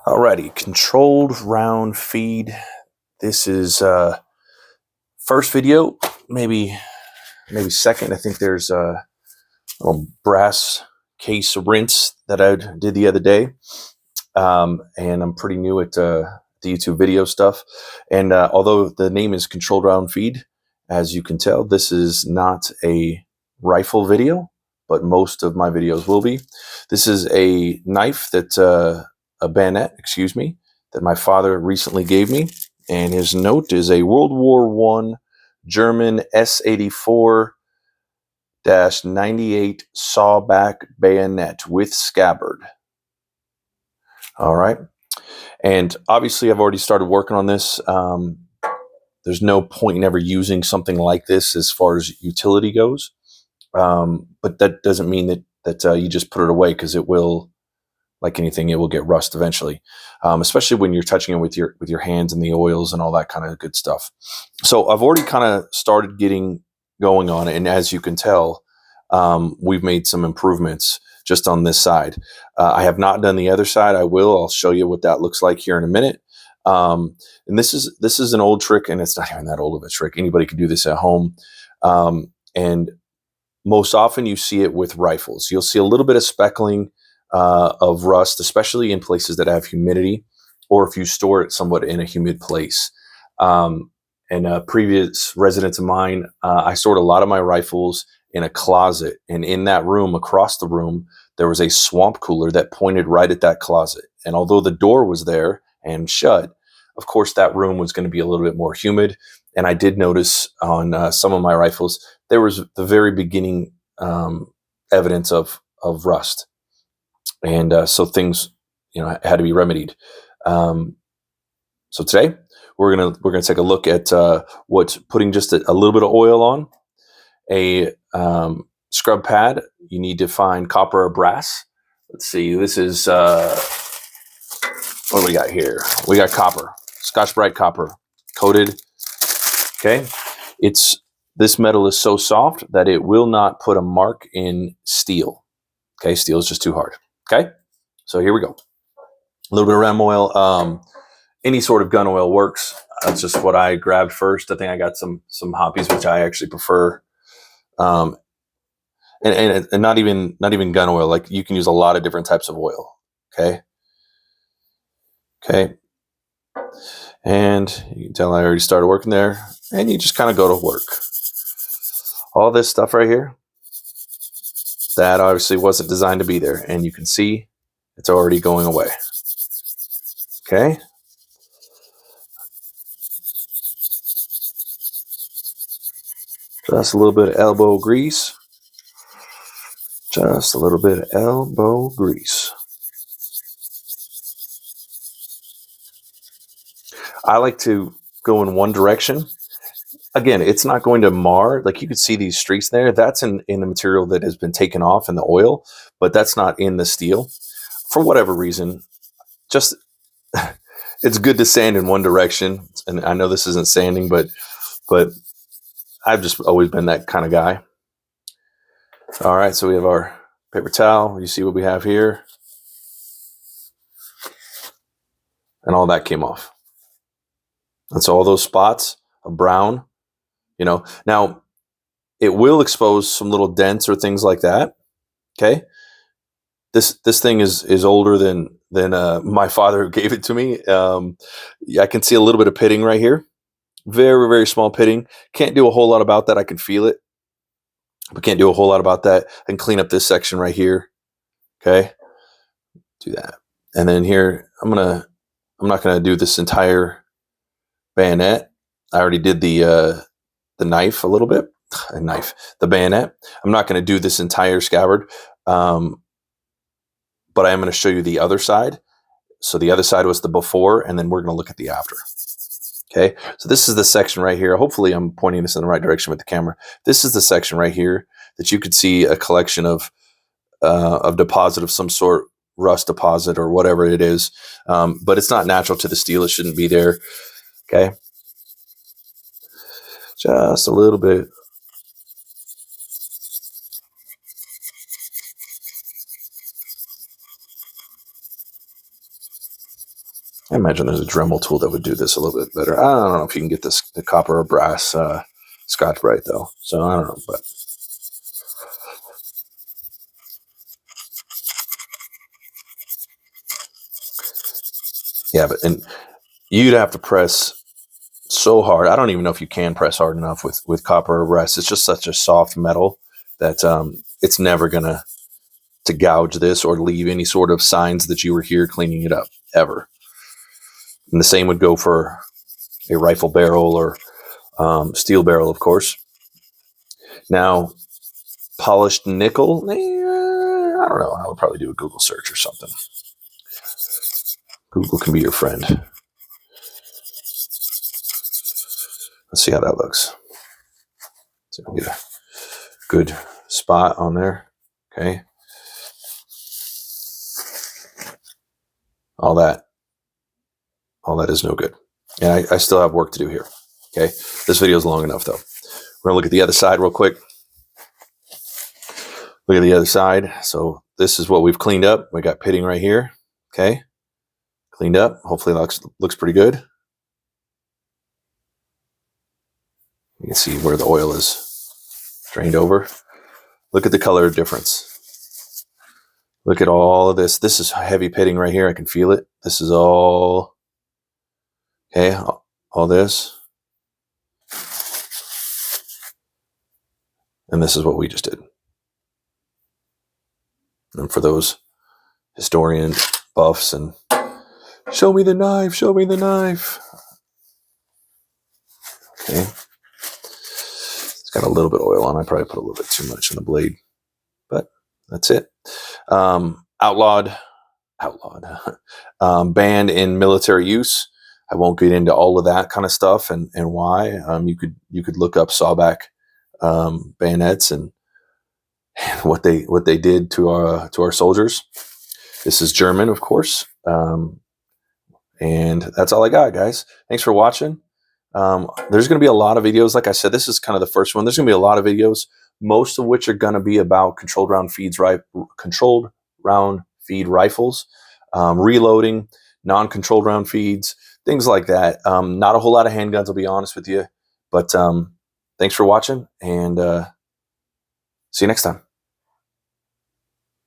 Alrighty, controlled round feed. This is first video, maybe second. I think there's a little brass case rinse that I did the other day, and I'm pretty new at the YouTube video stuff. And although the name is controlled round feed, as you can tell, this is not a rifle video, but most of my videos will be. This is a knife that a bayonet, excuse me, that my father recently gave me, and his note is a World War I German S84-98 Sawback Bayonet with scabbard. All right, and obviously I've already started working on this. There's no point in ever using something like this as far as utility goes, but that doesn't mean that you just put it away, because it will. Like anything, it will get rust eventually, especially when you're touching it with your hands and the oils and all that kind of good stuff. So I've already kind of started getting going on it, and as you can tell, we've made some improvements just on this side. I have not done the other side. I will. I'll show you what that looks like here in a minute. And this is an old trick, and it's not even that old of a trick. Anybody can do this at home, and most often you see it with rifles. You'll see a little bit of speckling of rust, especially in places that have humidity, or if you store it somewhat in a humid place. And previous residents of mine, I stored a lot of my rifles in a closet, and in that room, across the room, there was a swamp cooler that pointed right at that closet. And although the door was there and shut, of course, that room was going to be a little bit more humid. And I did notice on some of my rifles, there was the very beginning evidence of rust. And so things, had to be remedied. So today we're gonna take a look at what putting just a little bit of oil on a scrub pad. You need to find copper or brass. Let's see. This is what do we got here? We got copper, Scotch-Brite copper, coated. Okay, this metal is so soft that it will not put a mark in steel. Okay, steel is just too hard. Okay, so here we go. A little bit of ram oil. Any sort of gun oil works. That's just what I grabbed first. I think I got some hoppies, which I actually prefer. And not even gun oil. Like, you can use a lot of different types of oil. Okay. And you can tell I already started working there. And you just kind of go to work. All this stuff right here, that obviously wasn't designed to be there. And you can see it's already going away. Okay. Just a little bit of elbow grease. Just a little bit of elbow grease. I like to go in one direction. Again, it's not going to mar. Like, you could see these streaks there. That's in the material that has been taken off in the oil, but that's not in the steel. For whatever reason, just it's good to sand in one direction. And I know this isn't sanding, but I've just always been that kind of guy. All right, so we have our paper towel. You see what we have here. And all that came off. And so all those spots of brown, now it will expose some little dents or things like that. Okay. This thing is older than my father gave it to me. I can see a little bit of pitting right here. Very, very small pitting. Can't do a whole lot about that. I can feel it, but can't do a whole lot about that. I can clean up this section right here. Okay. Do that. And then here, I'm not gonna do this entire bayonet. I already did the knife a little bit. The bayonet. I'm not going to do this entire scabbard, but I am going to show you the other side. So the other side was the before, and then we're going to look at the after. Okay, so this is the section right here. Hopefully I'm pointing this in the right direction with the camera. This is the section right here that you could see a collection of deposit of some sort, rust deposit or whatever it is. But it's not natural to the steel. It shouldn't be there. Okay. Just a little bit. I imagine there's a Dremel tool that would do this a little bit better. I don't know if you can get the copper or brass Scotch-Brite though, so I don't know. But yeah, and you'd have to press so hard. I don't even know if you can press hard enough with copper or brass. It's just such a soft metal that it's never gonna to gouge this or leave any sort of signs that you were here cleaning it up ever. And the same would go for a rifle barrel or steel barrel, of course. Now, polished nickel, I don't know. I would probably do a Google search or something. Google can be your friend. Let's see how that looks. So we'll get a good spot on there. Okay. All that is no good. And I still have work to do here. Okay. This video is long enough though. We're gonna look at the other side real quick. Look at the other side. So this is what we've cleaned up. We got pitting right here. Okay. Cleaned up. Hopefully it looks pretty good. You can see where the oil is drained over. Look at the color difference. Look at all of this. This is heavy pitting right here. I can feel it. This is all, okay, all this. And this is what we just did. And for those historian buffs and show me the knife, show me the knife. Okay. It's got a little bit of oil on. I probably put a little bit too much in the blade, but that's it. Outlawed, banned in military use. I won't get into all of that kind of stuff and why. You could look up Sawback bayonets and what they did to our soldiers. This is German, of course. And that's all I got, guys. Thanks for watching. There's going to be a lot of videos. Like I said, this is kind of the first one. There's going to be a lot of videos, most of which are going to be about controlled round feed rifles, reloading, non-controlled round feeds, things like that. Not a whole lot of handguns, I'll be honest with you. But thanks for watching, and see you next time.